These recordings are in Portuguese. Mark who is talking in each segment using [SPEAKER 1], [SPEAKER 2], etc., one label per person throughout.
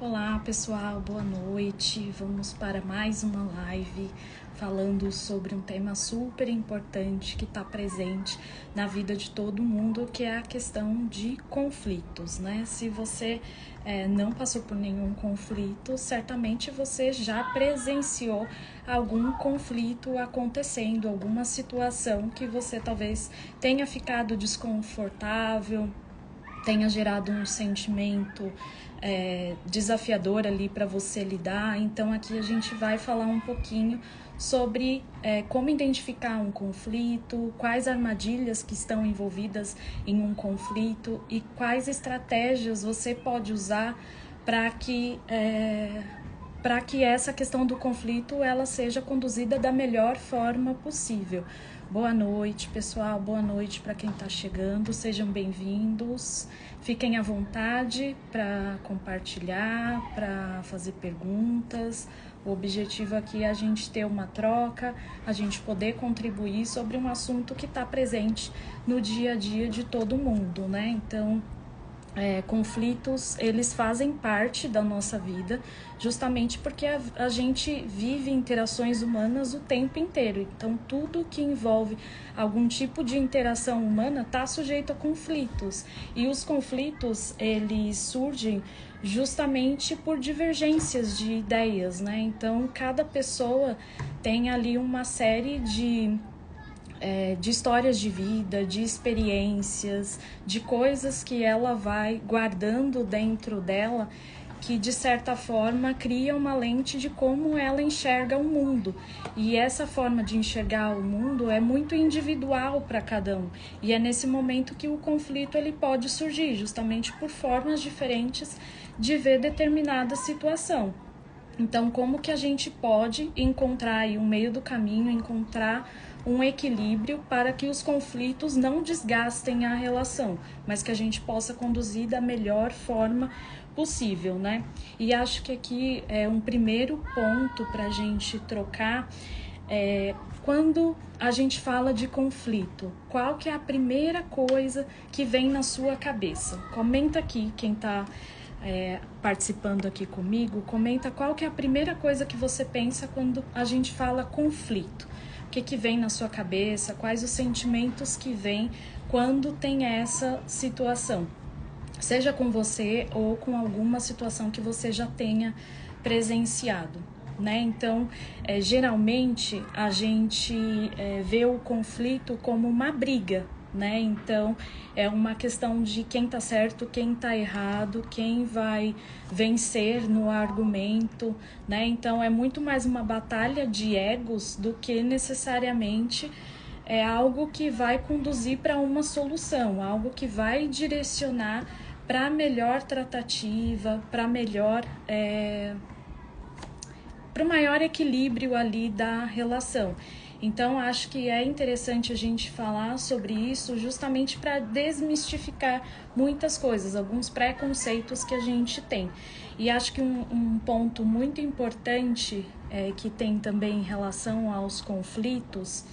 [SPEAKER 1] Olá pessoal, boa noite. Vamos para mais uma live falando sobre um tema super importante que está presente na vida de todo mundo, que é a questão de conflitos, né? Se você não passou por nenhum conflito, certamente você já presenciou algum conflito acontecendo, alguma situação que você talvez tenha ficado desconfortável, tenha gerado um sentimento desafiador ali para você lidar. Então aqui a gente vai falar um pouquinho sobre como identificar um conflito, quais armadilhas que estão envolvidas em um conflito e quais estratégias você pode usar para que essa questão do conflito ela seja conduzida da melhor forma possível. Boa noite, pessoal. Boa noite para quem está chegando. Sejam bem-vindos. Fiquem à vontade para compartilhar, para fazer perguntas. O objetivo aqui é a gente ter uma troca, a gente poder contribuir sobre um assunto que está presente no dia a dia de todo mundo, né? Então, conflitos, eles fazem parte da nossa vida, justamente porque a gente vive interações humanas o tempo inteiro. Então, tudo que envolve algum tipo de interação humana está sujeito a conflitos. E os conflitos, eles surgem justamente por divergências de ideias, né? Então, cada pessoa tem ali uma série de histórias de vida, de experiências, de coisas que ela vai guardando dentro dela, que de certa forma cria uma lente de como ela enxerga o mundo. E essa forma de enxergar o mundo é muito individual para cada um. E é nesse momento que o conflito ele pode surgir, justamente por formas diferentes de ver determinada situação. Então, como que a gente pode encontrar aí um meio do caminho, encontrar um equilíbrio para que os conflitos não desgastem a relação, mas que a gente possa conduzir da melhor forma possível, né? E acho que aqui é um primeiro ponto para a gente trocar. Quando a gente fala de conflito, qual que é a primeira coisa que vem na sua cabeça? Comenta aqui, quem está participando aqui comigo, comenta qual que é a primeira coisa que você pensa quando a gente fala conflito. O que vem na sua cabeça, quais os sentimentos que vêm quando tem essa situação, seja com você ou com alguma situação que você já tenha presenciado, né? Então, geralmente a gente vê o conflito como uma briga, né? Então, é uma questão de quem tá certo, quem tá errado, quem vai vencer no argumento, né? Então, é muito mais uma batalha de egos do que necessariamente algo que vai conduzir para uma solução, algo que vai direcionar para melhor tratativa, para o maior equilíbrio ali da relação. Então, acho que é interessante a gente falar sobre isso justamente para desmistificar muitas coisas, alguns preconceitos que a gente tem. E acho que um ponto muito importante que tem também em relação aos conflitos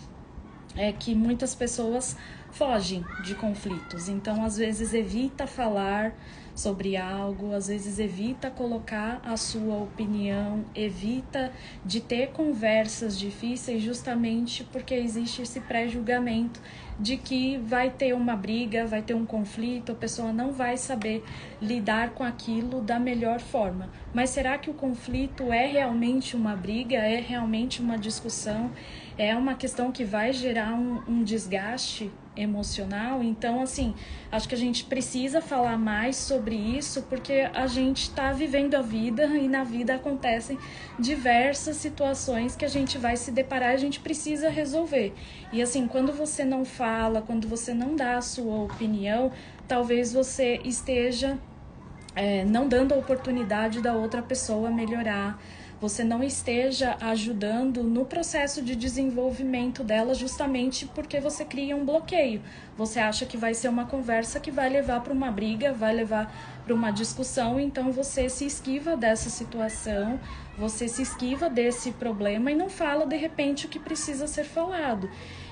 [SPEAKER 1] é que muitas pessoas fogem de conflitos. Então, às vezes, evita falar sobre algo, às vezes evita colocar a sua opinião, evita de ter conversas difíceis justamente porque existe esse pré-julgamento de que vai ter uma briga, vai ter um conflito, a pessoa não vai saber lidar com aquilo da melhor forma. Mas será que o conflito é realmente uma briga? É realmente uma discussão? É uma questão que vai gerar um desgaste emocional? Então, assim, acho que a gente precisa falar mais sobre isso porque a gente está vivendo a vida e na vida acontecem diversas situações que a gente vai se deparar e a gente precisa resolver. E assim, quando você não fala, quando você não dá a sua opinião, talvez você esteja não dando a oportunidade da outra pessoa melhorar, você não esteja ajudando no processo de desenvolvimento dela justamente porque você cria um bloqueio. Você acha que vai ser uma conversa que vai levar para uma briga, vai levar para uma discussão, então você se esquiva dessa situação, você se esquiva desse problema e não fala de repente o que precisa ser falado.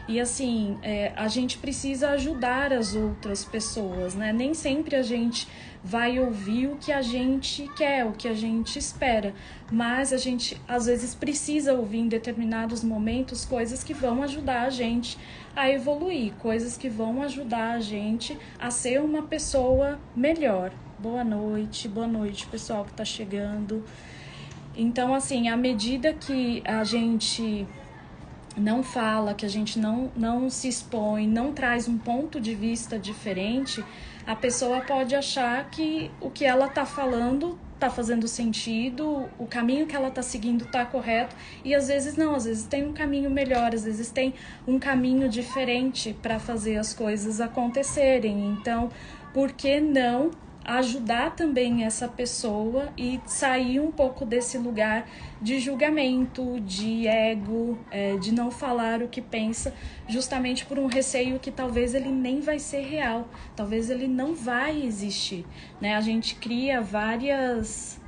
[SPEAKER 1] E assim, a gente precisa ajudar as outras pessoas, né? Nem sempre a gente vai ouvir o que a gente quer, o que a gente espera, mas a gente às vezes precisa ouvir em determinados momentos coisas que vão ajudar a gente a evoluir, coisas que vão ajudar a gente a ser uma pessoa melhor. Boa noite pessoal que está chegando. Então, assim, à medida que a gente não fala, que a gente não se expõe, não traz um ponto de vista diferente, a pessoa pode achar que o que ela está falando está fazendo sentido, o caminho que ela está seguindo está correto, e às vezes não, às vezes tem um caminho melhor, às vezes tem um caminho diferente para fazer as coisas acontecerem. Então, por que não ajudar também essa pessoa e sair um pouco desse lugar de julgamento, de ego, de não falar o que pensa, justamente por um receio que talvez ele nem vai ser real, talvez ele não vai existir, né? A gente cria vários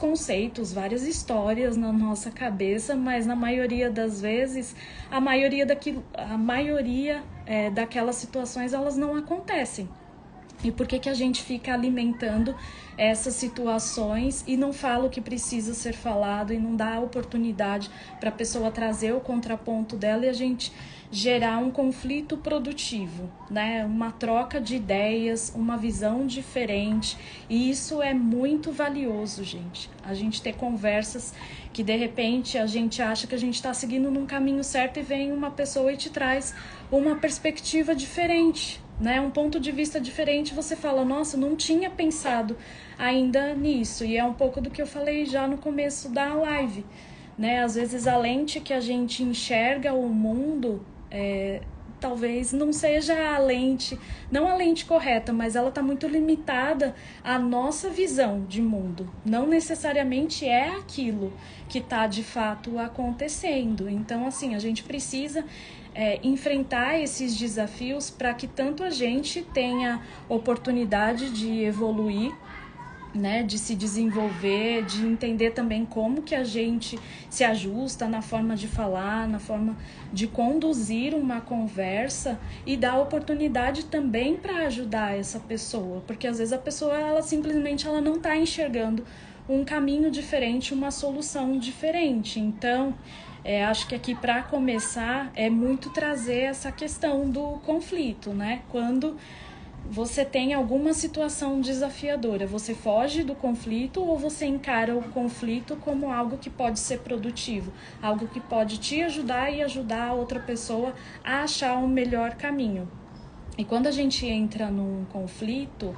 [SPEAKER 1] conceitos, várias histórias na nossa cabeça, mas na maioria das vezes, a maioria daquelas situações elas não acontecem. E por que a gente fica alimentando essas situações e não fala o que precisa ser falado e não dá a oportunidade para a pessoa trazer o contraponto dela e a gente gerar um conflito produtivo, né? Uma troca de ideias, uma visão diferente. E isso é muito valioso, gente. A gente ter conversas que de repente a gente acha que a gente está seguindo num caminho certo e vem uma pessoa e te traz uma perspectiva diferente, né? Um ponto de vista diferente, você fala, nossa, não tinha pensado ainda nisso. E é um pouco do que eu falei já no começo da live, né? Às vezes a lente que a gente enxerga o mundo, talvez não seja a lente, não a lente correta, mas ela está muito limitada à nossa visão de mundo. Não necessariamente é aquilo que está de fato acontecendo. Então, assim, a gente precisa enfrentar esses desafios para que tanto a gente tenha oportunidade de evoluir, né, de se desenvolver, de entender também como que a gente se ajusta na forma de falar, na forma de conduzir uma conversa e dar oportunidade também para ajudar essa pessoa, porque às vezes a pessoa ela simplesmente não está enxergando um caminho diferente, uma solução diferente. Então, acho que aqui para começar é muito trazer essa questão do conflito, né? Quando você tem alguma situação desafiadora, você foge do conflito ou você encara o conflito como algo que pode ser produtivo, algo que pode te ajudar e ajudar a outra pessoa a achar um melhor caminho. E quando a gente entra num conflito,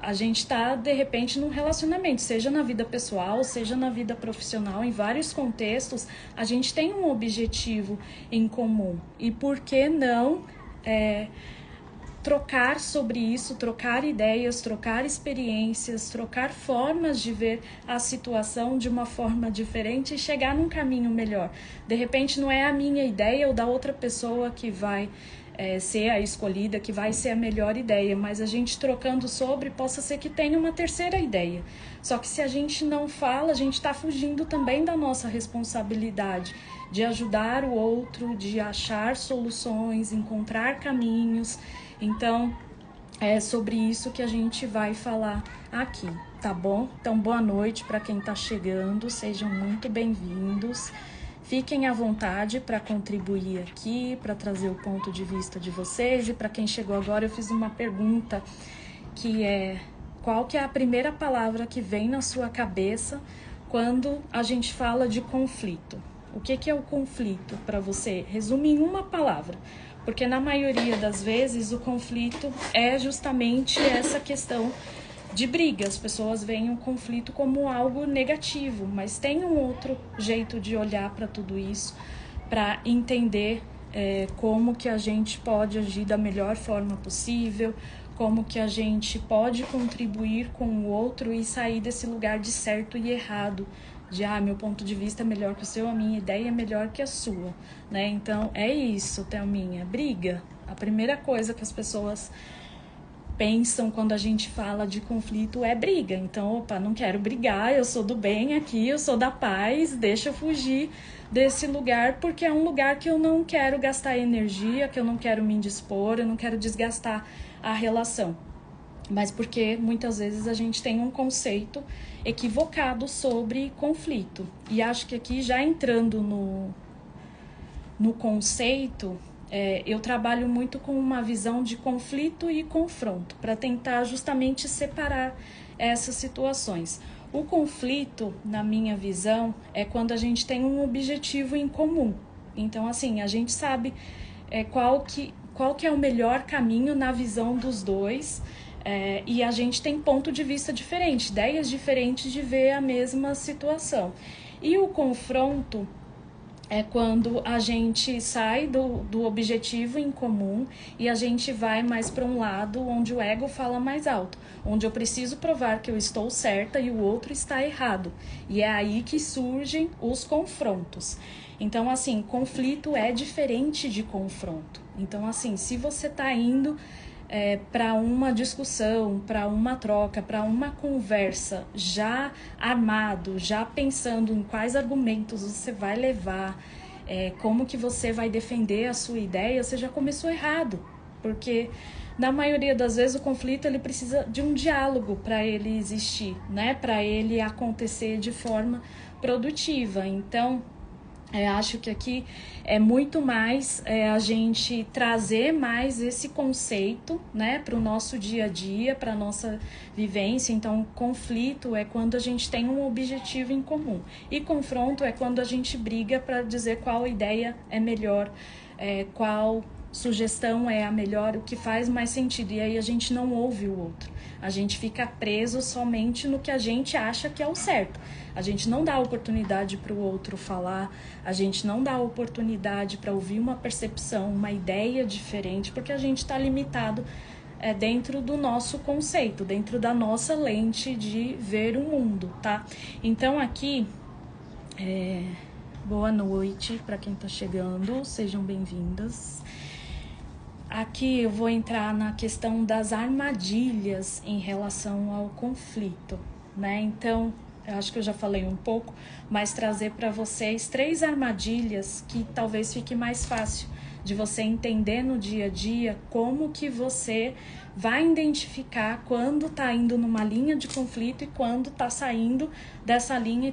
[SPEAKER 1] a gente está, de repente, num relacionamento, seja na vida pessoal, seja na vida profissional, em vários contextos, a gente tem um objetivo em comum. E por que não trocar sobre isso, trocar ideias, trocar experiências, trocar formas de ver a situação de uma forma diferente e chegar num caminho melhor. De repente não é a minha ideia ou da outra pessoa que vai ser a escolhida, que vai ser a melhor ideia, mas a gente trocando sobre, possa ser que tenha uma terceira ideia. Só que se a gente não fala, a gente está fugindo também da nossa responsabilidade de ajudar o outro, de achar soluções, encontrar caminhos. Então, é sobre isso que a gente vai falar aqui, tá bom? Então, boa noite para quem está chegando, sejam muito bem-vindos. Fiquem à vontade para contribuir aqui, para trazer o ponto de vista de vocês. E para quem chegou agora, eu fiz uma pergunta que é: qual que é a primeira palavra que vem na sua cabeça quando a gente fala de conflito? O que é o conflito para você? Resume em uma palavra. Porque na maioria das vezes o conflito é justamente essa questão de briga. As pessoas veem o conflito como algo negativo, mas tem um outro jeito de olhar para tudo isso, para entender como que a gente pode agir da melhor forma possível, como que a gente pode contribuir com o outro e sair desse lugar de certo e errado, de meu ponto de vista é melhor que o seu, a minha ideia é melhor que a sua, né? Então é isso, Thelminha, briga. A primeira coisa que as pessoas pensam quando a gente fala de conflito é briga. Então, opa, não quero brigar, eu sou do bem aqui, eu sou da paz, deixa eu fugir desse lugar, porque é um lugar que eu não quero gastar energia, que eu não quero me indispor, eu não quero desgastar a relação. Mas porque muitas vezes a gente tem um conceito equivocado sobre conflito. E acho que aqui, já entrando no conceito, eu trabalho muito com uma visão de conflito e confronto, para tentar justamente separar essas situações. O conflito, na minha visão, é quando a gente tem um objetivo em comum. Então, assim, a gente sabe qual que é o melhor caminho na visão dos dois, e a gente tem ponto de vista diferente, ideias diferentes de ver a mesma situação. E o confronto é quando a gente sai do objetivo em comum e a gente vai mais para um lado onde o ego fala mais alto, onde eu preciso provar que eu estou certa e o outro está errado. E é aí que surgem os confrontos. Então, assim, conflito é diferente de confronto. Então, assim, se você está indo para uma discussão, para uma troca, para uma conversa já armado, já pensando em quais argumentos você vai levar, como que você vai defender a sua ideia, você já começou errado. Porque na maioria das vezes o conflito ele precisa de um diálogo para ele existir, né? Para ele acontecer de forma produtiva. Então, acho que aqui é muito mais a gente trazer mais esse conceito, né, para o nosso dia a dia, para a nossa vivência. Então, conflito é quando a gente tem um objetivo em comum. E confronto é quando a gente briga para dizer qual ideia é melhor, qual sugestão é a melhor, o que faz mais sentido. E aí a gente não ouve o outro. A gente fica preso somente no que a gente acha que é o certo. A gente não dá oportunidade para o outro falar, a gente não dá oportunidade para ouvir uma percepção, uma ideia diferente, porque a gente está limitado dentro do nosso conceito, dentro da nossa lente de ver o mundo, tá? Então aqui, boa noite para quem está chegando, sejam bem-vindas. Aqui eu vou entrar na questão das armadilhas em relação ao conflito, né? Então, eu acho que eu já falei um pouco, mas trazer para vocês 3 armadilhas que talvez fique mais fácil de você entender no dia a dia como que você vai identificar quando está indo numa linha de conflito e quando está saindo dessa linha e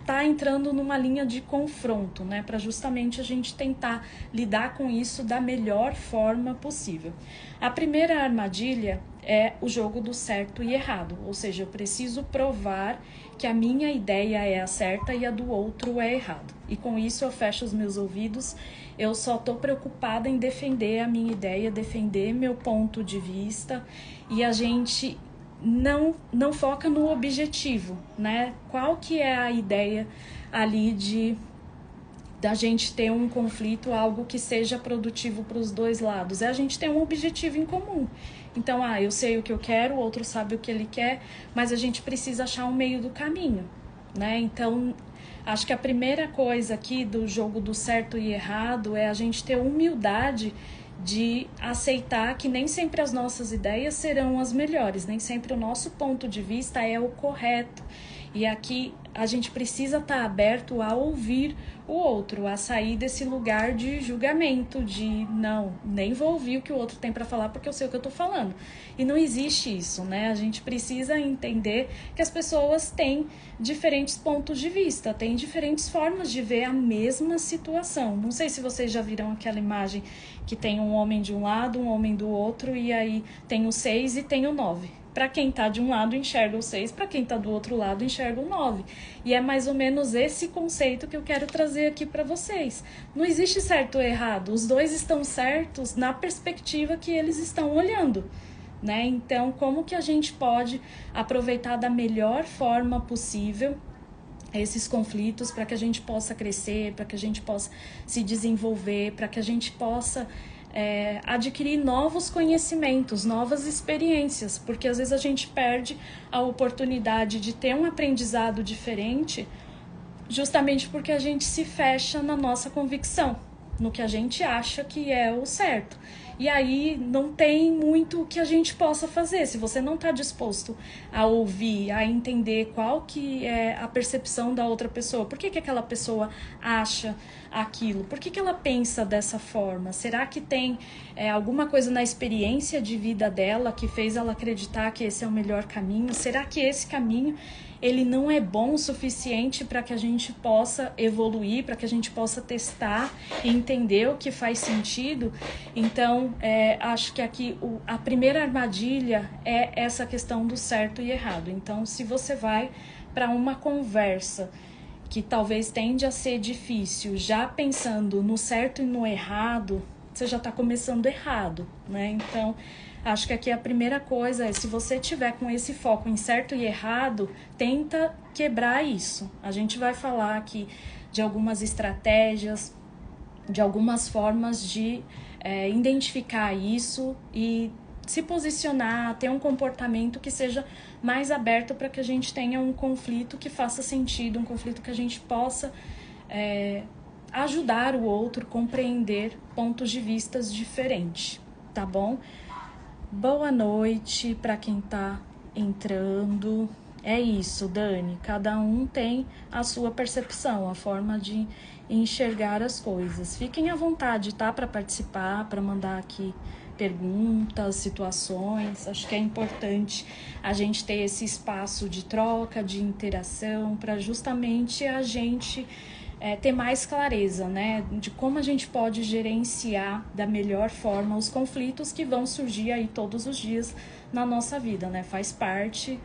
[SPEAKER 1] tá entrando numa linha de confronto, né? Para justamente a gente tentar lidar com isso da melhor forma possível. A primeira armadilha é o jogo do certo e errado, ou seja, eu preciso provar que a minha ideia é a certa e a do outro é errado. E com isso eu fecho os meus ouvidos, eu só estou preocupada em defender a minha ideia, defender meu ponto de vista, e a gente não foca no objetivo, né? Qual que é a ideia ali da gente ter um conflito, algo que seja produtivo para os dois lados? É a gente ter um objetivo em comum. Então, eu sei o que eu quero, o outro sabe o que ele quer, mas a gente precisa achar um meio do caminho, né? Então, acho que a primeira coisa aqui do jogo do certo e errado é a gente ter humildade de aceitar que nem sempre as nossas ideias serão as melhores, nem sempre o nosso ponto de vista é o correto. E aqui a gente precisa estar aberto a ouvir o outro, a sair desse lugar de julgamento, de não, nem vou ouvir o que o outro tem para falar porque eu sei o que eu estou falando. E não existe isso, né? A gente precisa entender que as pessoas têm diferentes pontos de vista, têm diferentes formas de ver a mesma situação. Não sei se vocês já viram aquela imagem que tem um homem de um lado, um homem do outro, e aí tem o 6 e tem o 9. Para quem está de um lado, enxerga o 6, para quem está do outro lado, enxerga o 9. E é mais ou menos esse conceito que eu quero trazer aqui para vocês. Não existe certo ou errado, os dois estão certos na perspectiva que eles estão olhando, né? Então, como que a gente pode aproveitar da melhor forma possível esses conflitos para que a gente possa crescer, para que a gente possa se desenvolver, para que a gente possa adquirir novos conhecimentos, novas experiências, porque às vezes a gente perde a oportunidade de ter um aprendizado diferente justamente porque a gente se fecha na nossa convicção, no que a gente acha que é o certo. E aí não tem muito que a gente possa fazer. Se você não está disposto a ouvir, a entender qual que é a percepção da outra pessoa, por que aquela pessoa acha aquilo, por que ela pensa dessa forma, será que tem alguma coisa na experiência de vida dela que fez ela acreditar que esse é o melhor caminho, será que esse caminho ele não é bom o suficiente para que a gente possa evoluir, para que a gente possa testar e entender o que faz sentido? Então, acho que aqui a primeira armadilha é essa questão do certo e errado. Então, se você vai para uma conversa que talvez tende a ser difícil, já pensando no certo e no errado, você já está começando errado, né? Então, acho que aqui a primeira coisa é, se você tiver com esse foco em certo e errado, tenta quebrar isso. A gente vai falar aqui de algumas estratégias, de algumas formas de identificar isso e se posicionar, ter um comportamento que seja mais aberto para que a gente tenha um conflito que faça sentido, um conflito que a gente possa ajudar o outro, compreender pontos de vistas diferentes, tá bom? Boa noite para quem tá entrando. É isso, Dani, cada um tem a sua percepção, a forma de enxergar as coisas. Fiquem à vontade, tá, para participar, para mandar aqui perguntas, situações. Acho que é importante a gente ter esse espaço de troca, de interação, para justamente a gente ter mais clareza, né, de como a gente pode gerenciar da melhor forma os conflitos que vão surgir aí todos os dias na nossa vida, né? Faz parte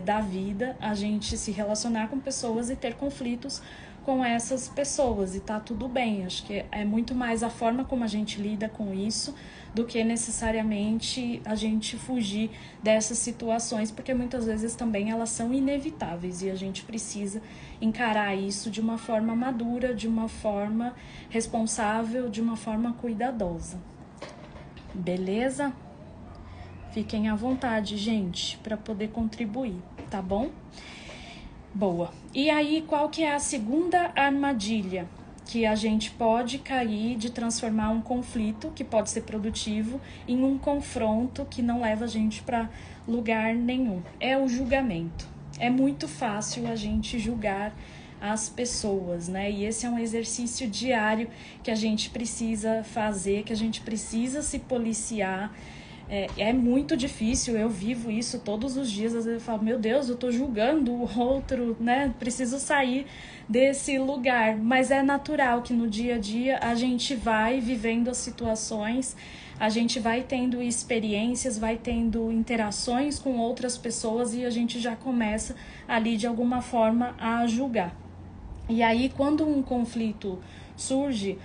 [SPEAKER 1] da vida a gente se relacionar com pessoas e ter conflitos com essas pessoas, e tá tudo bem. Acho que é muito mais a forma como a gente lida com isso do que necessariamente a gente fugir dessas situações, porque muitas vezes também elas são inevitáveis e a gente precisa encarar isso de uma forma madura, de uma forma responsável, de uma forma cuidadosa. Beleza? Fiquem à vontade, gente, para poder contribuir, tá bom? Boa. E aí, qual que é a segunda armadilha que a gente pode cair de transformar um conflito, que pode ser produtivo, em um confronto que não leva a gente para lugar nenhum? É o julgamento. É muito fácil a gente julgar as pessoas, né? E esse é um exercício diário que a gente precisa fazer, que a gente precisa se policiar. É muito difícil, eu vivo isso todos os dias. Às vezes eu falo, meu Deus, eu tô julgando o outro, né? Preciso sair desse lugar. Mas é natural que no dia a dia a gente vai vivendo as situações, a gente vai tendo experiências, vai tendo interações com outras pessoas e a gente já começa ali de alguma forma a julgar. E aí, quando um conflito surge,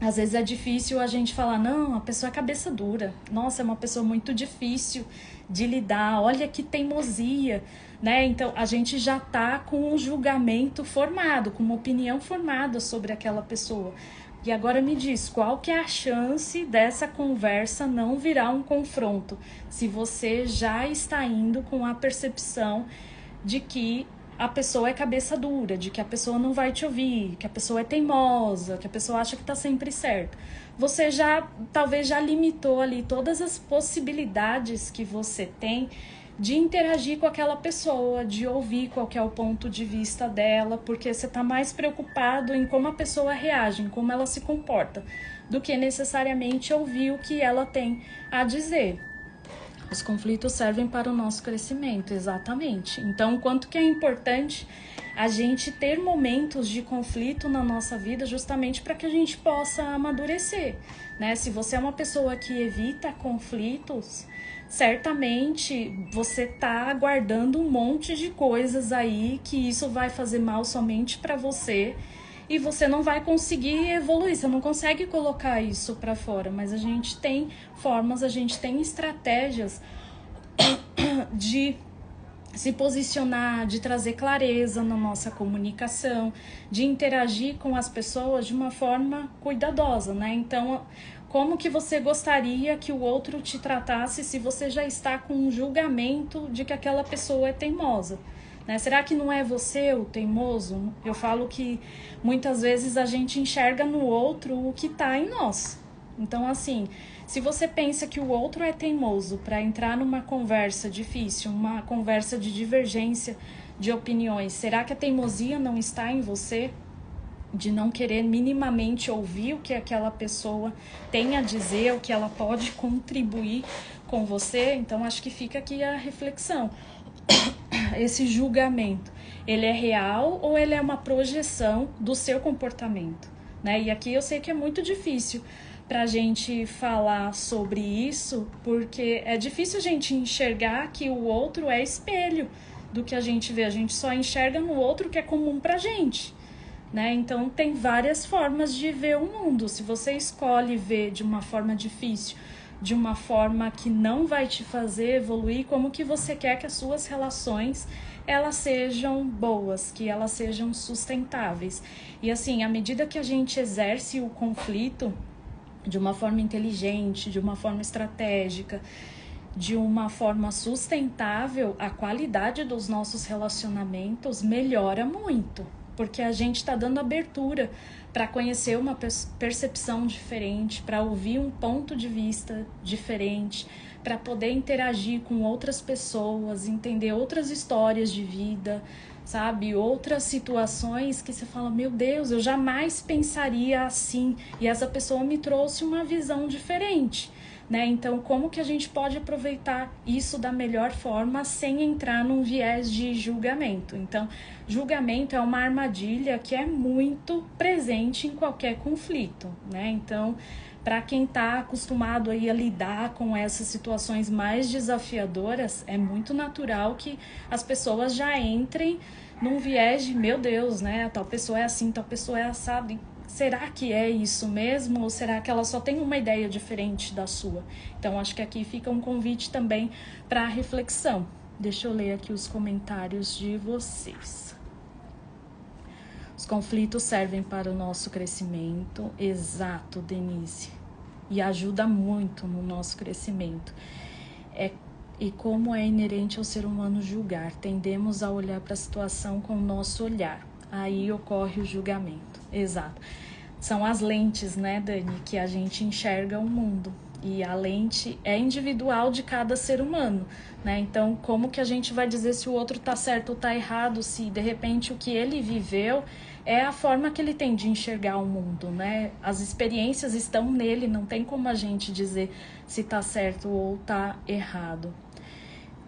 [SPEAKER 1] às vezes é difícil a gente falar, não, a pessoa é cabeça dura, nossa, é uma pessoa muito difícil de lidar, olha que teimosia, né? Então, a gente já tá com um julgamento formado, com uma opinião formada sobre aquela pessoa. E agora me diz, qual que é a chance dessa conversa não virar um confronto, se você já está indo com a percepção de que a pessoa é cabeça dura, de que a pessoa não vai te ouvir, que a pessoa é teimosa, que a pessoa acha que está sempre certo. Você talvez já limitou ali todas as possibilidades que você tem de interagir com aquela pessoa, de ouvir qual que é o ponto de vista dela, porque você está mais preocupado em como a pessoa reage, em como ela se comporta, do que necessariamente ouvir o que ela tem a dizer. Os conflitos servem para o nosso crescimento, exatamente. Então, o quanto que é importante a gente ter momentos de conflito na nossa vida justamente para que a gente possa amadurecer, né? Se você é uma pessoa que evita conflitos, certamente você está guardando um monte de coisas aí que isso vai fazer mal somente para você e você não vai conseguir evoluir, você não consegue colocar isso para fora, mas a gente tem formas, a gente tem estratégias de se posicionar, de trazer clareza na nossa comunicação, de interagir com as pessoas de uma forma cuidadosa, né? Então, como que você gostaria que o outro te tratasse se você já está com um julgamento de que aquela pessoa é teimosa? Né? Será que não é você o teimoso? Eu falo que muitas vezes a gente enxerga no outro o que está em nós. Então, assim, se você pensa que o outro é teimoso para entrar numa conversa difícil, uma conversa de divergência de opiniões, será que a teimosia não está em você? De não querer minimamente ouvir o que aquela pessoa tem a dizer, o que ela pode contribuir com você? Então, acho que fica aqui a reflexão. Esse julgamento, ele é real ou ele é uma projeção do seu comportamento, né? E aqui eu sei que é muito difícil pra gente falar sobre isso, porque é difícil a gente enxergar que o outro é espelho do que a gente vê. A gente só enxerga no outro o que é comum pra gente, né? Então tem várias formas de ver o mundo. Se você escolhe ver de uma forma difícil, de uma forma que não vai te fazer evoluir, como que você quer que as suas relações elas sejam boas, que elas sejam sustentáveis? E assim, à medida que a gente exerce o conflito de uma forma inteligente, de uma forma estratégica, de uma forma sustentável, a qualidade dos nossos relacionamentos melhora muito, porque a gente está dando abertura para conhecer uma percepção diferente, para ouvir um ponto de vista diferente, para poder interagir com outras pessoas, entender outras histórias de vida, sabe? Outras situações que você fala, meu Deus, eu jamais pensaria assim, e essa pessoa me trouxe uma visão diferente, né? Então, como que a gente pode aproveitar isso da melhor forma sem entrar num viés de julgamento? Então, julgamento é uma armadilha que é muito presente em qualquer conflito, né? Então, para quem está acostumado aí a lidar com essas situações mais desafiadoras, é muito natural que as pessoas já entrem num viés de, meu Deus, né? Tal pessoa é assim, tal pessoa é assado. Será que é isso mesmo? Ou será que ela só tem uma ideia diferente da sua? Então, acho que aqui fica um convite também para reflexão. Deixa eu ler aqui os comentários de vocês. Os conflitos servem para o nosso crescimento. Exato, Denise. E ajuda muito no nosso crescimento. E como é inerente ao ser humano julgar, tendemos a olhar para a situação com o nosso olhar. Aí ocorre o julgamento. Exato. São as lentes, né, Dani, que a gente enxerga o mundo. E a lente é individual de cada ser humano, né? Então, como que a gente vai dizer se o outro tá certo ou tá errado, se de repente o que ele viveu é a forma que ele tem de enxergar o mundo, né? As experiências estão nele, não tem como a gente dizer se tá certo ou tá errado.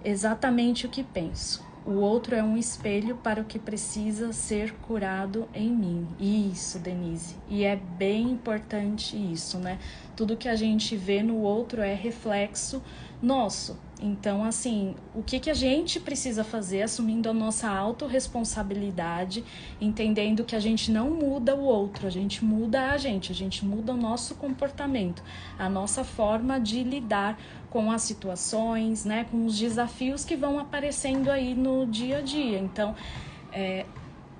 [SPEAKER 1] Exatamente o que penso. O outro é um espelho para o que precisa ser curado em mim. Isso, Denise. E é bem importante isso, né? Tudo que a gente vê no outro é reflexo nosso. Então, assim, o que a gente precisa fazer, assumindo a nossa autorresponsabilidade, entendendo que a gente não muda o outro, a gente muda a gente muda o nosso comportamento, a nossa forma de lidar com as situações, né, com os desafios que vão aparecendo aí no dia a dia. Então,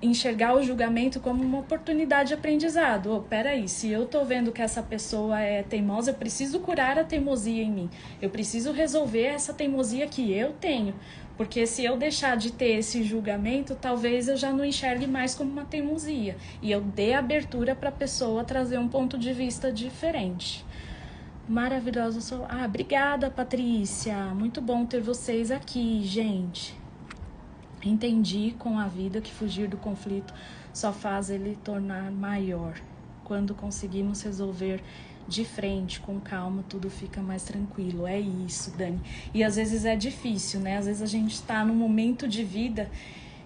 [SPEAKER 1] enxergar o julgamento como uma oportunidade de aprendizado. Oh, peraí, se eu tô vendo que essa pessoa é teimosa, eu preciso curar a teimosia em mim. Eu preciso resolver essa teimosia que eu tenho. Porque se eu deixar de ter esse julgamento, talvez eu já não enxergue mais como uma teimosia. E eu dê abertura para a pessoa trazer um ponto de vista diferente. Maravilhosa. Obrigada, Patrícia. Muito bom ter vocês aqui, gente. Entendi com a vida que fugir do conflito só faz ele tornar maior. Quando conseguimos resolver de frente, com calma, tudo fica mais tranquilo. É isso, Dani. E às vezes é difícil, né? Às vezes a gente está num momento de vida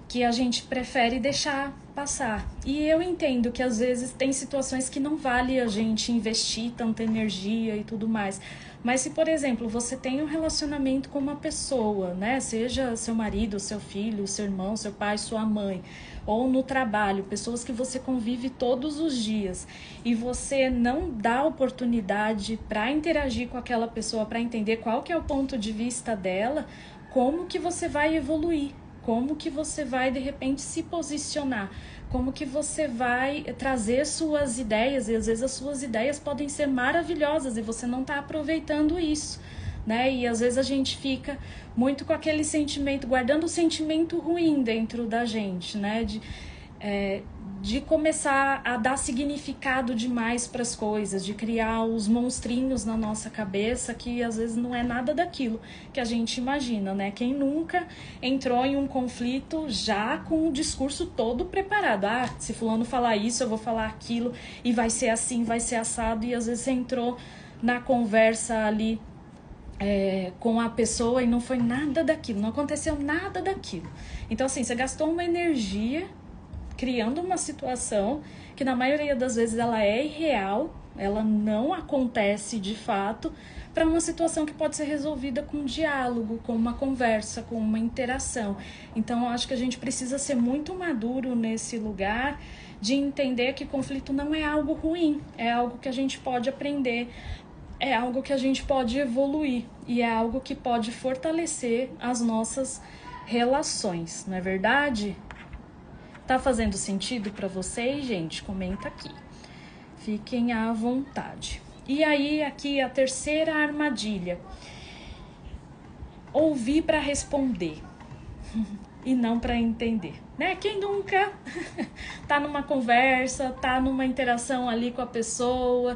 [SPEAKER 1] que a gente prefere deixar passar. E eu entendo que às vezes tem situações que não vale a gente investir tanta energia e tudo mais. Mas se, por exemplo, você tem um relacionamento com uma pessoa, né? Seja seu marido, seu filho, seu irmão, seu pai, sua mãe, ou no trabalho, pessoas que você convive todos os dias, e você não dá oportunidade para interagir com aquela pessoa, para entender qual que é o ponto de vista dela, como que você vai evoluir? Como que você vai, de repente, se posicionar? Como que você vai trazer suas ideias? E às vezes as suas ideias podem ser maravilhosas e você não está aproveitando isso, né? E às vezes a gente fica muito com aquele sentimento, guardando o sentimento ruim dentro da gente, né? de começar a dar significado demais para as coisas, de criar os monstrinhos na nossa cabeça que às vezes não é nada daquilo que a gente imagina, né? Quem nunca entrou em um conflito já com o discurso todo preparado? Ah, se fulano falar isso, eu vou falar aquilo e vai ser assim, vai ser assado, e às vezes você entrou na conversa ali com a pessoa e não foi nada daquilo, não aconteceu nada daquilo. Então assim, você gastou uma energia criando uma situação que na maioria das vezes ela é irreal, ela não acontece de fato, para uma situação que pode ser resolvida com um diálogo, com uma conversa, com uma interação. Então eu acho que a gente precisa ser muito maduro nesse lugar de entender que conflito não é algo ruim, é algo que a gente pode aprender, é algo que a gente pode evoluir e é algo que pode fortalecer as nossas relações, não é verdade? Tá fazendo sentido para vocês, gente? Comenta aqui. Fiquem à vontade. E aí, aqui a terceira armadilha. Ouvir para responder e não para entender, né? Quem nunca tá numa conversa, tá numa interação ali com a pessoa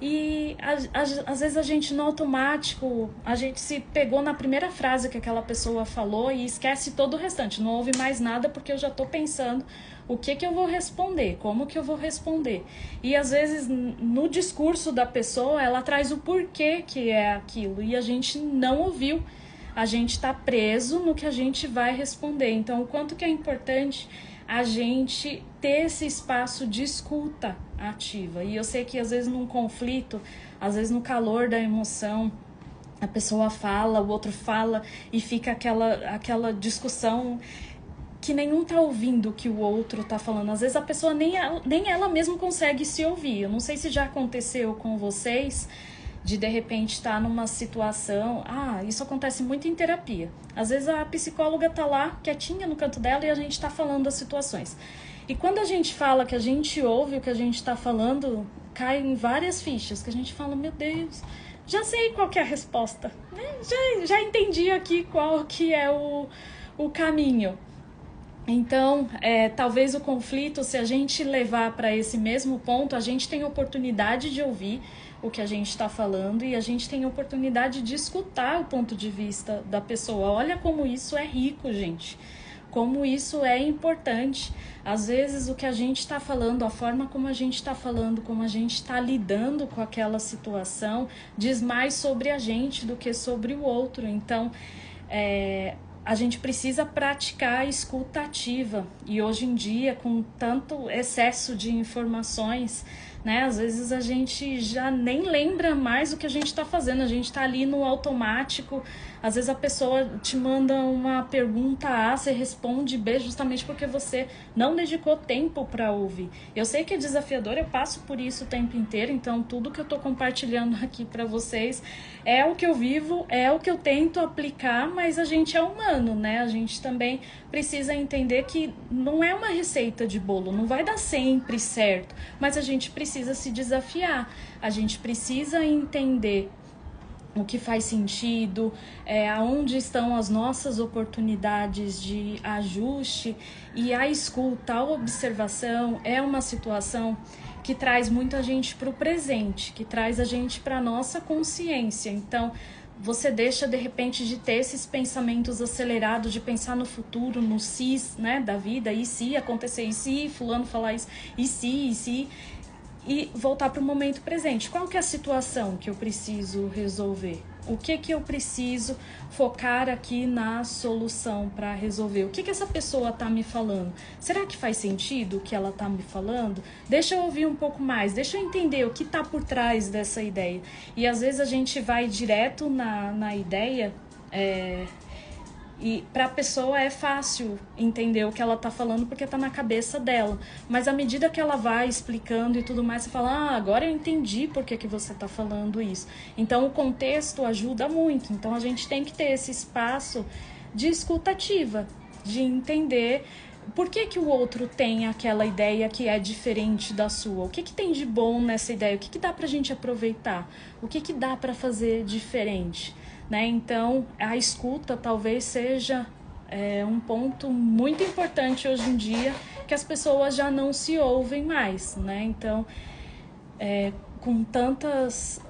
[SPEAKER 1] e às vezes a gente no automático, a gente se pegou na primeira frase que aquela pessoa falou e esquece todo o restante, não ouve mais nada porque eu já tô pensando o que eu vou responder, como que eu vou responder. E às vezes no discurso da pessoa ela traz o porquê que é aquilo e a gente não ouviu, a gente tá preso no que a gente vai responder. Então o quanto que é importante a gente ter esse espaço de escuta ativa. E eu sei que às vezes num conflito, às vezes no calor da emoção, a pessoa fala, o outro fala e fica aquela discussão que nenhum tá ouvindo o que o outro tá falando. Às vezes a pessoa nem ela mesma consegue se ouvir. Eu não sei se já aconteceu com vocês de repente estar numa situação... isso acontece muito em terapia. Às vezes a psicóloga tá lá, quietinha no canto dela, e a gente tá falando das situações. E quando a gente fala que a gente ouve o que a gente tá falando, caem várias fichas, que a gente fala, meu Deus, já sei qual que é a resposta, né? Já entendi aqui qual que é o caminho. Então, talvez o conflito, se a gente levar para esse mesmo ponto, a gente tem oportunidade de ouvir o que a gente está falando e a gente tem oportunidade de escutar o ponto de vista da pessoa. Olha como isso é rico, gente. Como isso é importante. Às vezes o que a gente está falando, a forma como a gente está falando, como a gente está lidando com aquela situação, diz mais sobre a gente do que sobre o outro. Então, a gente precisa praticar a escuta ativa. E hoje em dia, com tanto excesso de informações, né, às vezes a gente já nem lembra mais o que a gente está fazendo, a gente está ali no automático. Às vezes a pessoa te manda uma pergunta A, você responde B justamente porque você não dedicou tempo para ouvir. Eu sei que é desafiador, eu passo por isso o tempo inteiro, então tudo que eu estou compartilhando aqui para vocês é o que eu vivo, é o que eu tento aplicar, mas a gente é humano, né? A gente também precisa entender que não é uma receita de bolo, não vai dar sempre certo, mas a gente precisa se desafiar, a gente precisa entender o que faz sentido, aonde estão as nossas oportunidades de ajuste, e a escuta, a observação é uma situação que traz muito a gente para o presente, que traz a gente para a nossa consciência. Então, você deixa de repente de ter esses pensamentos acelerados, de pensar no futuro, no se, né, da vida, e se acontecer, e se fulano falar isso, e se... E voltar para o momento presente. Qual que é a situação que eu preciso resolver? O que eu preciso focar aqui na solução para resolver? O que essa pessoa está me falando? Será que faz sentido o que ela está me falando? Deixa eu ouvir um pouco mais, deixa eu entender o que está por trás dessa ideia. E às vezes a gente vai direto na ideia... E para a pessoa é fácil entender o que ela tá falando porque tá na cabeça dela. Mas à medida que ela vai explicando e tudo mais, você fala, agora eu entendi por que você tá falando isso. Então o contexto ajuda muito. Então a gente tem que ter esse espaço de escutativa, de entender por que o outro tem aquela ideia que é diferente da sua. O que tem de bom nessa ideia? O que dá pra gente aproveitar? O que dá pra fazer diferente? Né? Então, a escuta talvez seja um ponto muito importante hoje em dia que as pessoas já não se ouvem mais, né? Então, com tantas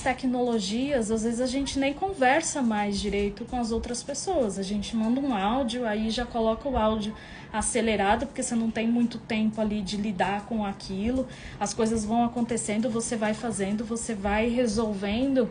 [SPEAKER 1] tecnologias, às vezes a gente nem conversa mais direito com as outras pessoas. A gente manda um áudio, aí já coloca o áudio acelerado, porque você não tem muito tempo ali de lidar com aquilo. As coisas vão acontecendo, você vai fazendo, você vai resolvendo,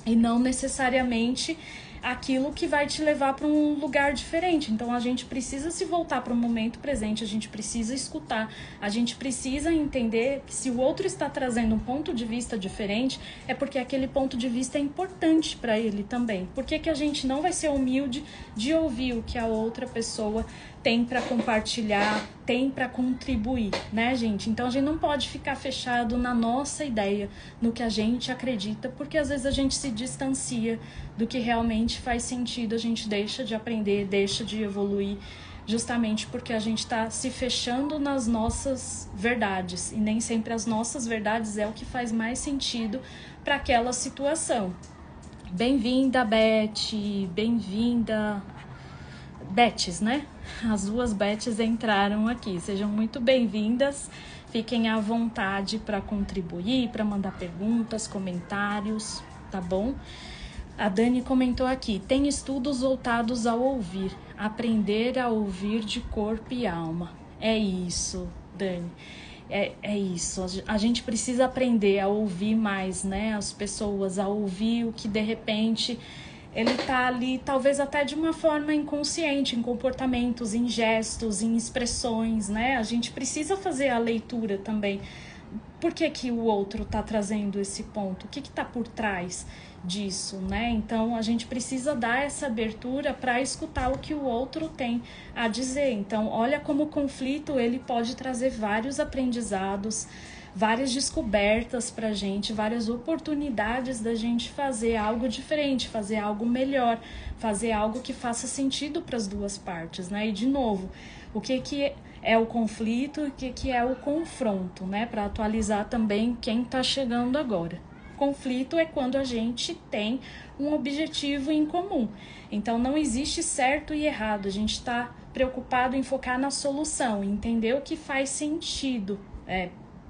[SPEAKER 1] e não necessariamente aquilo que vai te levar para um lugar diferente. Então a gente precisa se voltar para o momento presente, a gente precisa escutar, a gente precisa entender que se o outro está trazendo um ponto de vista diferente, é porque aquele ponto de vista é importante para ele também. Por que a gente não vai ser humilde de ouvir o que a outra pessoa tem para compartilhar, tem para contribuir, né, gente? Então a gente não pode ficar fechado na nossa ideia, no que a gente acredita, porque às vezes a gente se distancia do que realmente faz sentido, a gente deixa de aprender, deixa de evoluir, justamente porque a gente está se fechando nas nossas verdades, e nem sempre as nossas verdades é o que faz mais sentido para aquela situação. Bem-vinda, Beth, bem-vinda, Beths, né? As duas Beths entraram aqui, sejam muito bem-vindas, fiquem à vontade para contribuir, para mandar perguntas, comentários, tá bom? A Dani comentou aqui, tem estudos voltados ao ouvir, aprender a ouvir de corpo e alma. É isso, Dani, é isso. A gente precisa aprender a ouvir mais, né? As pessoas, a ouvir o que de repente ele tá ali, talvez até de uma forma inconsciente, em comportamentos, em gestos, em expressões, né? A gente precisa fazer a leitura também. Por que o outro tá trazendo esse ponto? O que tá por trás disso, né? Então a gente precisa dar essa abertura para escutar o que o outro tem a dizer. Então olha como o conflito ele pode trazer vários aprendizados, várias descobertas pra gente, várias oportunidades da gente fazer algo diferente, fazer algo melhor, fazer algo que faça sentido para as duas partes, né? E de novo, o que é o conflito e o que é o confronto, né? Para atualizar também quem está chegando agora. Conflito é quando a gente tem um objetivo em comum. Então não existe certo e errado, a gente está preocupado em focar na solução, entender o que faz sentido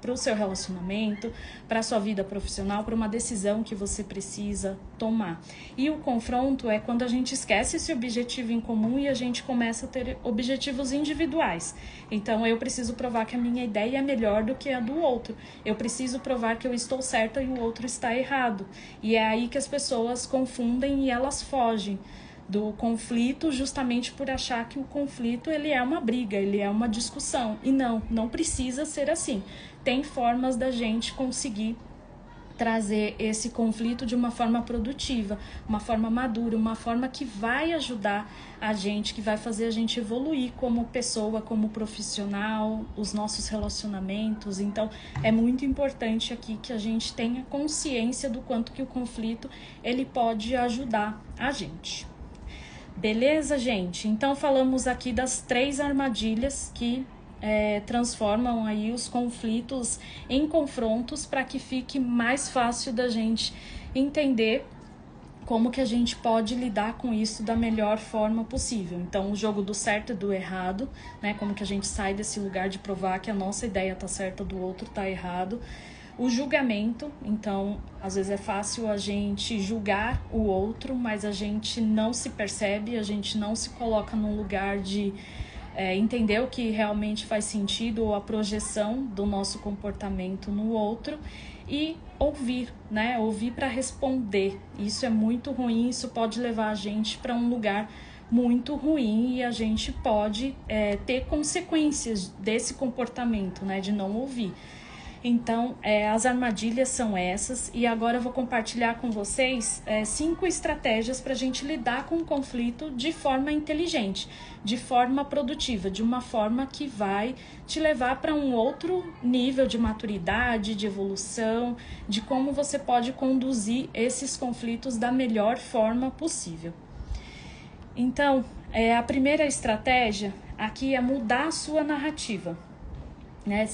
[SPEAKER 1] para o seu relacionamento, para a sua vida profissional, para uma decisão que você precisa tomar. E o confronto é quando a gente esquece esse objetivo em comum e a gente começa a ter objetivos individuais. Então eu preciso provar que a minha ideia é melhor do que a do outro. Eu preciso provar que eu estou certa e o outro está errado. E é aí que as pessoas confundem e elas fogem do conflito, justamente por achar que o conflito ele é uma briga, ele é uma discussão. E não precisa ser assim. Tem formas da gente conseguir trazer esse conflito de uma forma produtiva, uma forma madura, uma forma que vai ajudar a gente, que vai fazer a gente evoluir como pessoa, como profissional, os nossos relacionamentos. Então, é muito importante aqui que a gente tenha consciência do quanto que o conflito ele pode ajudar a gente. Beleza, gente? Então falamos aqui das 3 armadilhas que transformam aí os conflitos em confrontos para que fique mais fácil da gente entender como que a gente pode lidar com isso da melhor forma possível. Então, o jogo do certo e do errado, né? Como que a gente sai desse lugar de provar que a nossa ideia tá certa, do outro tá errado. O julgamento, então, às vezes é fácil a gente julgar o outro, mas a gente não se percebe, a gente não se coloca num lugar de entender o que realmente faz sentido ou a projeção do nosso comportamento no outro. E ouvir, né? Ouvir para responder. Isso é muito ruim, isso pode levar a gente para um lugar muito ruim e a gente pode ter consequências desse comportamento, né? De não ouvir. Então, as armadilhas são essas, e agora eu vou compartilhar com vocês 5 estratégias para a gente lidar com o conflito de forma inteligente, de forma produtiva, de uma forma que vai te levar para um outro nível de maturidade, de evolução, de como você pode conduzir esses conflitos da melhor forma possível. Então, a primeira estratégia aqui é mudar a sua narrativa, né?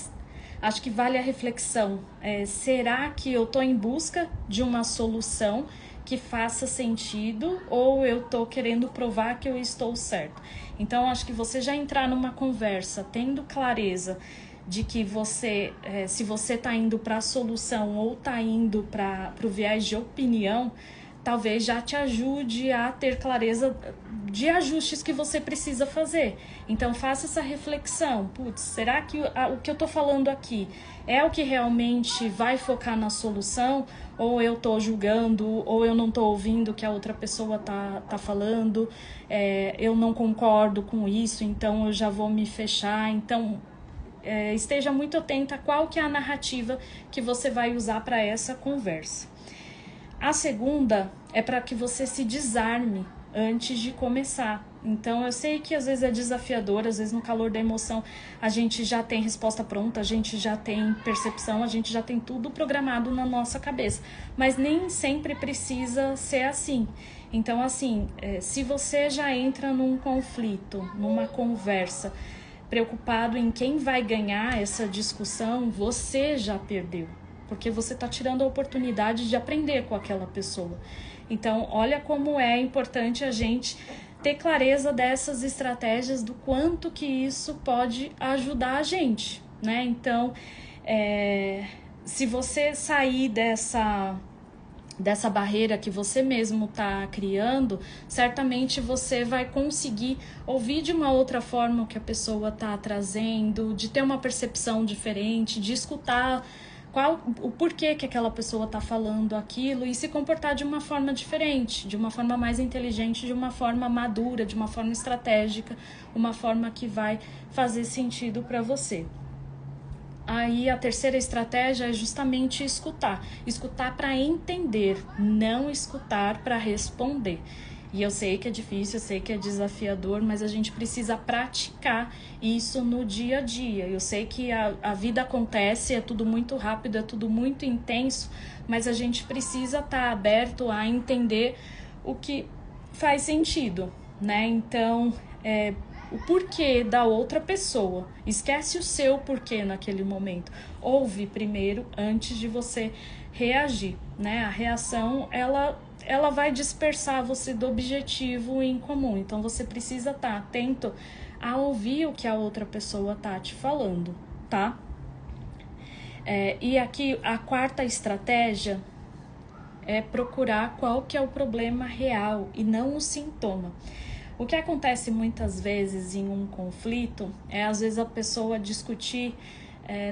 [SPEAKER 1] Acho que vale a reflexão. Será que eu estou em busca de uma solução que faça sentido ou eu tô querendo provar que eu estou certo. Então, acho que você já entrar numa conversa tendo clareza de que você, se você está indo para a solução ou está indo para o viés de opinião, talvez já te ajude a ter clareza de ajustes que você precisa fazer. Então, faça essa reflexão. Putz, será que o que eu estou falando aqui é o que realmente vai focar na solução? Ou eu estou julgando, ou eu não estou ouvindo o que a outra pessoa tá falando, eu não concordo com isso, então eu já vou me fechar. Então, esteja muito atenta a qual que é a narrativa que você vai usar para essa conversa. A segunda é para que você se desarme antes de começar. Então, eu sei que às vezes é desafiador, às vezes no calor da emoção a gente já tem resposta pronta, a gente já tem percepção, a gente já tem tudo programado na nossa cabeça. Mas nem sempre precisa ser assim. Então, assim, se você já entra num conflito, numa conversa, preocupado em quem vai ganhar essa discussão, você já perdeu. Porque você está tirando a oportunidade de aprender com aquela pessoa. Então, olha como é importante a gente ter clareza dessas estratégias, do quanto que isso pode ajudar a gente, né? Então, se você sair dessa barreira que você mesmo está criando, certamente você vai conseguir ouvir de uma outra forma o que a pessoa está trazendo, de ter uma percepção diferente, de escutar o porquê que aquela pessoa está falando aquilo e se comportar de uma forma diferente, de uma forma mais inteligente, de uma forma madura, de uma forma estratégica, uma forma que vai fazer sentido para você. Aí a terceira estratégia é justamente escutar. Escutar para entender, não escutar para responder. E eu sei que é difícil, eu sei que é desafiador, mas a gente precisa praticar isso no dia a dia. Eu sei que a vida acontece, é tudo muito rápido, é tudo muito intenso, mas a gente precisa estar aberto a entender o que faz sentido, né? Então, o porquê da outra pessoa. Esquece o seu porquê naquele momento. Ouve primeiro antes de você reagir, né? A reação, ela vai dispersar você do objetivo em comum. Então, você precisa estar atento a ouvir o que a outra pessoa tá te falando, tá? E aqui, a quarta estratégia é procurar qual que é o problema real e não o sintoma. O que acontece muitas vezes em um conflito é, às vezes, a pessoa discutir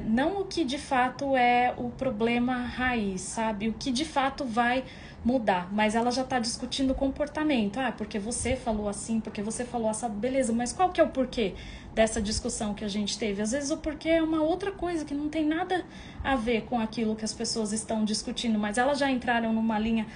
[SPEAKER 1] não o que de fato é o problema raiz, sabe? O que de fato vai mudar, mas ela já está discutindo o comportamento. Porque você falou assim, porque você falou assim, beleza, mas qual que é o porquê dessa discussão que a gente teve? Às vezes o porquê é uma outra coisa que não tem nada a ver com aquilo que as pessoas estão discutindo, mas elas já entraram numa linha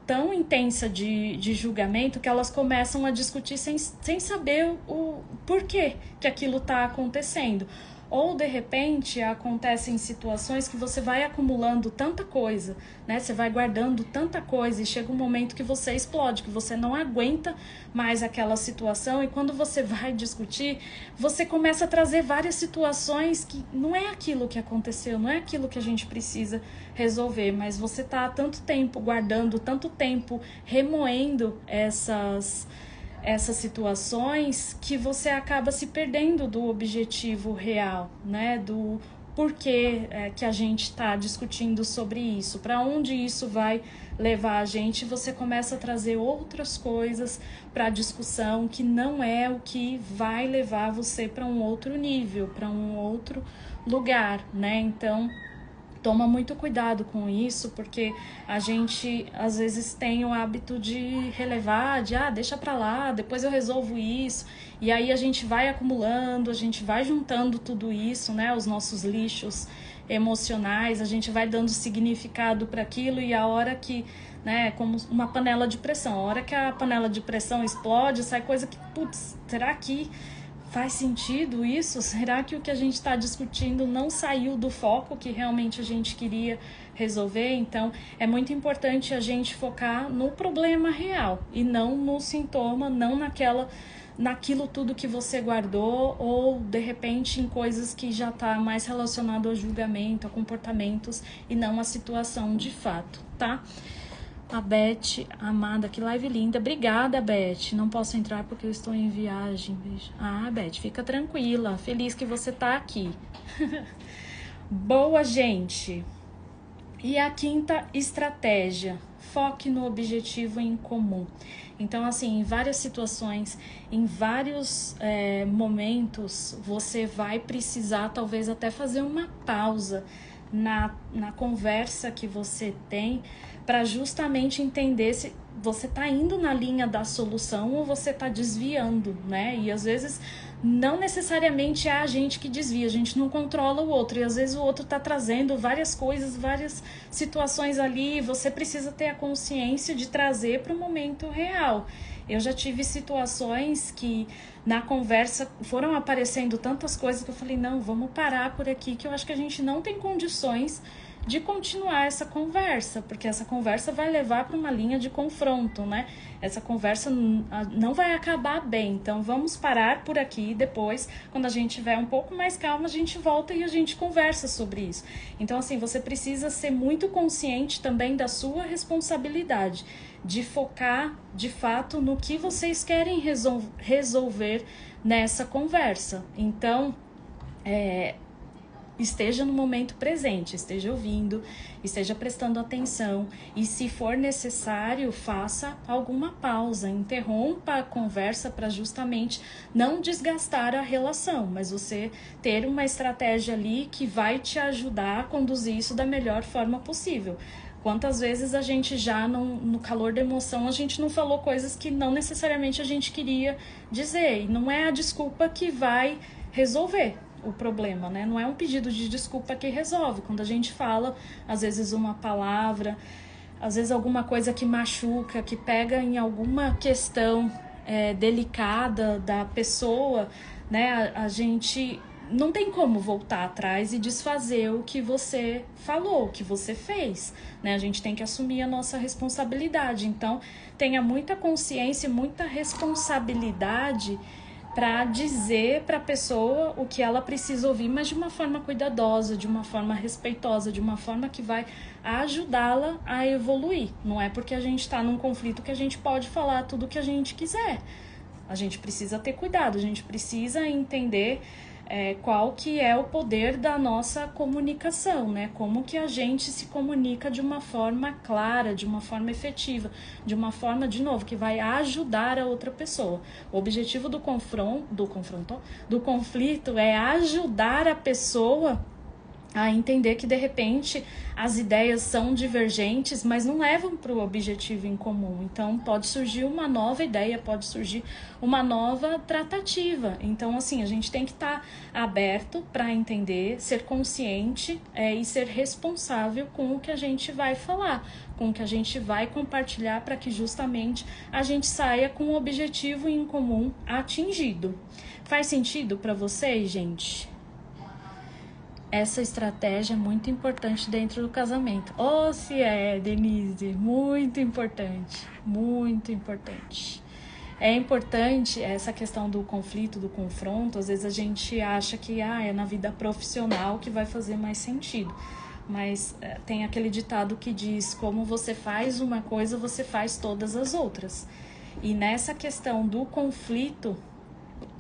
[SPEAKER 1] tão intensa de julgamento que elas começam a discutir sem saber o porquê que aquilo está acontecendo. Ou, de repente, acontecem situações que você vai acumulando tanta coisa, né? Você vai guardando tanta coisa e chega um momento que você explode, que você não aguenta mais aquela situação, e quando você vai discutir, você começa a trazer várias situações que não é aquilo que aconteceu, não é aquilo que a gente precisa resolver, mas você tá há tanto tempo guardando, tanto tempo remoendo essas situações, que você acaba se perdendo do objetivo real, né? Do porquê que a gente está discutindo sobre isso, para onde isso vai levar a gente. Você começa a trazer outras coisas para a discussão que não é o que vai levar você para um outro nível, para um outro lugar, né? Então, toma muito cuidado com isso, porque a gente às vezes tem o hábito de relevar, deixa pra lá, depois eu resolvo isso, e aí a gente vai acumulando, a gente vai juntando tudo isso, né, os nossos lixos emocionais, a gente vai dando significado para aquilo, e a hora que, né, como uma panela de pressão, a hora que a panela de pressão explode, sai coisa que, putz, será que faz sentido isso? Será que o que a gente está discutindo não saiu do foco que realmente a gente queria resolver? Então, é muito importante a gente focar no problema real e não no sintoma, não naquilo tudo que você guardou, ou, de repente, em coisas que já está mais relacionado ao julgamento, a comportamentos, e não à situação de fato, tá? A Beth, amada, que live linda. Obrigada, Beth. Não posso entrar porque eu estou em viagem. Beijo. Ah, Beth, fica tranquila. Feliz que você tá aqui. Boa, gente. E a quinta estratégia, foque no objetivo em comum. Então, assim, em várias situações, em vários momentos, você vai precisar talvez até fazer uma pausa na conversa que você tem para justamente entender se você está indo na linha da solução ou você está desviando, né? E às vezes não necessariamente é a gente que desvia, a gente não controla o outro, e às vezes o outro está trazendo várias coisas, várias situações ali, e você precisa ter a consciência de trazer para o momento real. Eu já tive situações que na conversa foram aparecendo tantas coisas que eu falei, não, vamos parar por aqui, que eu acho que a gente não tem condições de continuar essa conversa, porque essa conversa vai levar para uma linha de confronto, né? Essa conversa não vai acabar bem, então vamos parar por aqui, depois, quando a gente tiver um pouco mais calma, a gente volta e a gente conversa sobre isso. Então, assim, você precisa ser muito consciente também da sua responsabilidade, de focar, de fato, no que vocês querem resolver nessa conversa. Então, esteja no momento presente, esteja ouvindo, esteja prestando atenção e, se for necessário, faça alguma pausa, interrompa a conversa para justamente não desgastar a relação, mas você ter uma estratégia ali que vai te ajudar a conduzir isso da melhor forma possível. Quantas vezes a gente já, no calor da emoção, a gente não falou coisas que não necessariamente a gente queria dizer, e não é a desculpa que vai resolver o problema, né? Não é um pedido de desculpa que resolve. Quando a gente fala, às vezes uma palavra, às vezes alguma coisa que machuca, que pega em alguma questão delicada da pessoa, né? A gente não tem como voltar atrás e desfazer o que você falou, o que você fez, né? A gente tem que assumir a nossa responsabilidade. Então, tenha muita consciência, muita responsabilidade para dizer para a pessoa o que ela precisa ouvir, mas de uma forma cuidadosa, de uma forma respeitosa, de uma forma que vai ajudá-la a evoluir. Não é porque a gente está num conflito que a gente pode falar tudo o que a gente quiser. A gente precisa ter cuidado, a gente precisa entender qual que é o poder da nossa comunicação, né? Como que a gente se comunica de uma forma clara, de uma forma efetiva, de uma forma, de novo, que vai ajudar a outra pessoa. O objetivo do conflito é ajudar a pessoa a entender que, de repente, as ideias são divergentes, mas não levam para o objetivo em comum. Então, pode surgir uma nova ideia, pode surgir uma nova tratativa. Então, assim, a gente tem que estar aberto para entender, ser consciente e ser responsável com o que a gente vai falar, com o que a gente vai compartilhar, para que justamente a gente saia com o objetivo em comum atingido. Faz sentido para vocês, gente? Essa estratégia é muito importante dentro do casamento. Se é, Denise, muito importante, muito importante. É importante essa questão do conflito, do confronto. Às vezes a gente acha que é na vida profissional que vai fazer mais sentido. Mas tem aquele ditado que diz: como você faz uma coisa, você faz todas as outras. E nessa questão do conflito,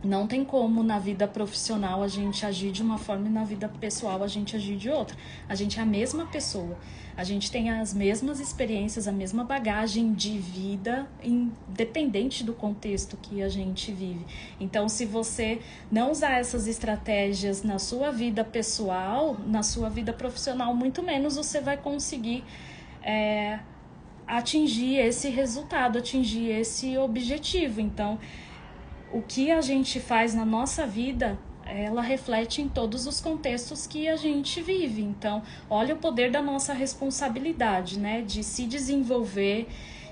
[SPEAKER 1] não tem como na vida profissional a gente agir de uma forma e na vida pessoal a gente agir de outra. A gente é a mesma pessoa, a gente tem as mesmas experiências, a mesma bagagem de vida, independente do contexto que a gente vive. Então, se você não usar essas estratégias na sua vida pessoal, na sua vida profissional, muito menos você vai conseguir atingir esse resultado, atingir esse objetivo. Então, o que a gente faz na nossa vida, ela reflete em todos os contextos que a gente vive. Então, olha o poder da nossa responsabilidade, né? De se desenvolver,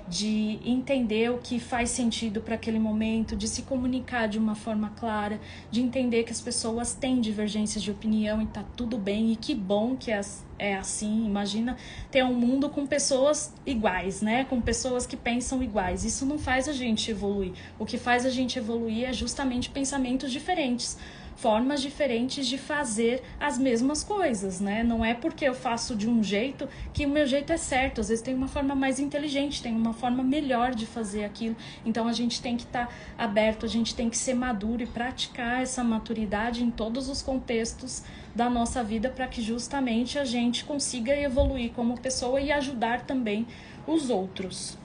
[SPEAKER 1] de entender o que faz sentido para aquele momento, de se comunicar de uma forma clara, de entender que as pessoas têm divergências de opinião e tá tudo bem, e que bom que é assim. Imagina ter um mundo com pessoas iguais, né? Com pessoas que pensam iguais. Isso não faz a gente evoluir. O que faz a gente evoluir é justamente pensamentos diferentes, formas diferentes de fazer as mesmas coisas, né? Não é porque eu faço de um jeito que o meu jeito é certo. Às vezes tem uma forma mais inteligente, tem uma forma melhor de fazer aquilo. Então a gente tem que estar aberto, a gente tem que ser maduro e praticar essa maturidade em todos os contextos da nossa vida para que justamente a gente consiga evoluir como pessoa e ajudar também os outros.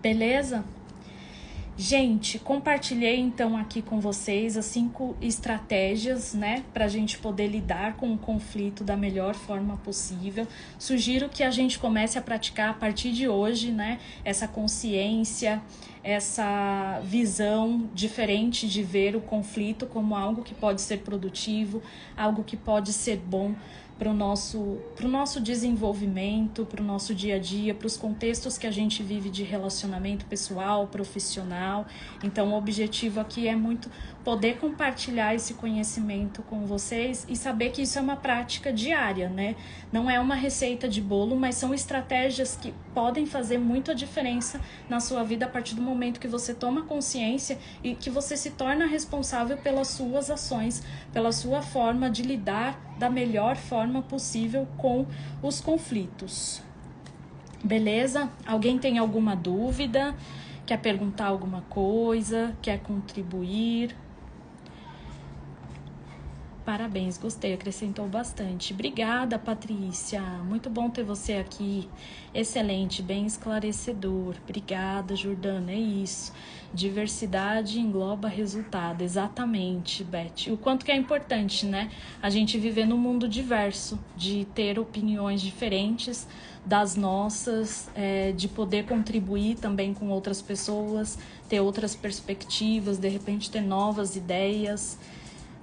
[SPEAKER 1] Beleza? Gente, compartilhei então aqui com vocês as 5 estratégias, né, para a gente poder lidar com o conflito da melhor forma possível. Sugiro que a gente comece a praticar a partir de hoje, né, essa consciência, essa visão diferente de ver o conflito como algo que pode ser produtivo, algo que pode ser bom para o nosso desenvolvimento, para o nosso dia a dia, para os contextos que a gente vive de relacionamento pessoal, profissional. Então, o objetivo aqui é muito poder compartilhar esse conhecimento com vocês e saber que isso é uma prática diária, né? Não é uma receita de bolo, mas são estratégias que podem fazer muito a diferença na sua vida a partir do momento que você toma consciência e que você se torna responsável pelas suas ações, pela sua forma de lidar da melhor forma possível com os conflitos. Beleza? Alguém tem alguma dúvida? Quer perguntar alguma coisa? Quer contribuir? Parabéns, gostei, acrescentou bastante. Obrigada, Patrícia. Muito bom ter você aqui. Excelente, bem esclarecedor. Obrigada, Jordana. É isso. Diversidade engloba resultado. Exatamente, Beth. O quanto que é importante, né? A gente viver num mundo diverso, de ter opiniões diferentes das nossas, de poder contribuir também com outras pessoas, ter outras perspectivas, de repente ter novas ideias.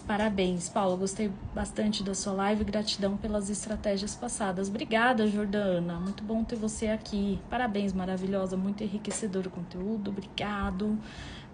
[SPEAKER 1] Parabéns, Paula, gostei bastante da sua live, gratidão pelas estratégias passadas. Obrigada, Jordana, muito bom ter você aqui. Parabéns, maravilhosa, muito enriquecedor o conteúdo, obrigado.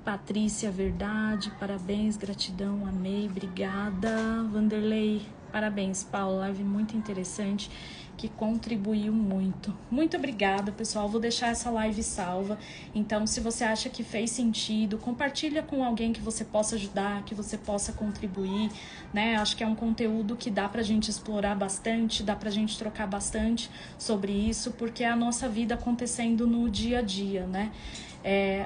[SPEAKER 1] Patrícia, verdade, parabéns, gratidão, amei, obrigada. Vanderlei, parabéns, Paula, live muito interessante, que contribuiu muito. Muito obrigada, pessoal. Vou deixar essa live salva. Então, se você acha que fez sentido, compartilha com alguém que você possa ajudar, que você possa contribuir, né? Acho que é um conteúdo que dá pra gente explorar bastante, dá pra gente trocar bastante sobre isso, porque é a nossa vida acontecendo no dia a dia, né?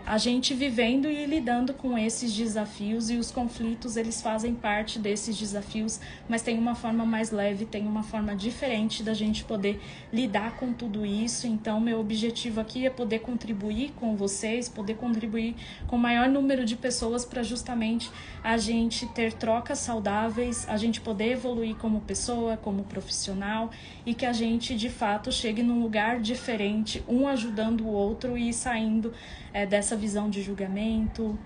[SPEAKER 1] A gente vivendo e lidando com esses desafios, e os conflitos, eles fazem parte desses desafios, mas tem uma forma mais leve, tem uma forma diferente da gente poder lidar com tudo isso. Então, meu objetivo aqui é poder contribuir com vocês, poder contribuir com o maior número de pessoas para justamente a gente ter trocas saudáveis, a gente poder evoluir como pessoa, como profissional, e que a gente, de fato, chegue num lugar diferente, um ajudando o outro e saindo dessa visão de julgamento,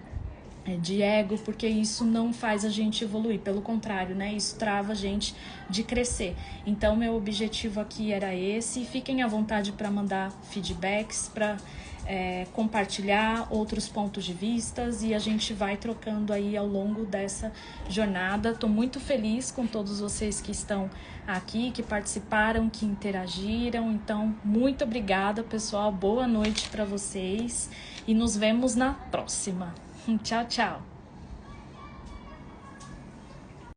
[SPEAKER 1] de ego, porque isso não faz a gente evoluir, pelo contrário, né? Isso trava a gente de crescer. Então, meu objetivo aqui era esse. Fiquem à vontade para mandar feedbacks, para compartilhar outros pontos de vistas, e a gente vai trocando aí ao longo dessa jornada. Estou muito feliz com todos vocês que estão aqui, que participaram, que interagiram. Então, muito obrigada, pessoal. Boa noite para vocês e nos vemos na próxima. Tchau, tchau.